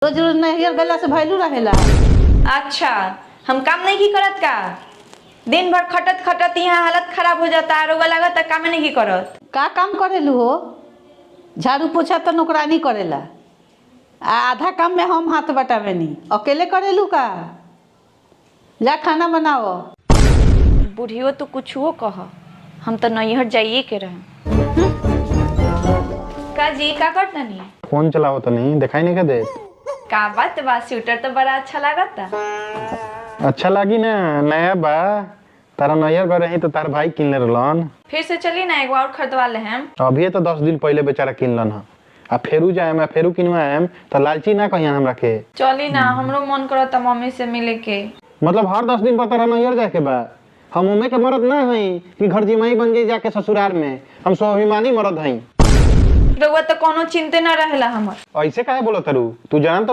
रोज रोज नैहर गला से भैलू रहेला। अच्छा हम काम नहीं की करत का? दिन भर खटत खटत यहाँ हालत खराब हो जाता है, रोगा लागत काम नहीं की करत। का काम करेलू हो? झाड़ू पोछा तो नौकरानी करेला, आधा काम में हम हाथ बटावेनी, अकेले करेलू का? जा खाना बनाओ। बुढ़ियो तो कुछ हो कह, हम तो नैहर जाइए के रहे। का जी का करता नहीं? फोन चलाओ तो नहीं दिखाई नहीं के दे। का बात बा, स्वेटर तो बड़ा अच्छा लागता। अच्छा लगी ना, नया बा। तारा नैहर गए रही तो तार भाई किन ले रहलन। फिर से चली ना एक और खरीदवा ले हम। अभी तो 10 दिन पहले बेचारा किनलन ह। आ फेरू जाए मैं फेरू किनवाएम तो लालची ना कहिया हमरा के। चली ना, हमरो मन करता मम्मी से मिले के। मतलब हर 10 दिन पर तारा नैहर जाए के बा? हम उमे के मरद ना हई कि घर जिमाई बन जाई जाके ससुराल में। हम स्वाभिमानी मरद हई। रउआ तो कोनो चिंते ना रहेला हमर। ऐसे काहे बोलत तारू? तू जानत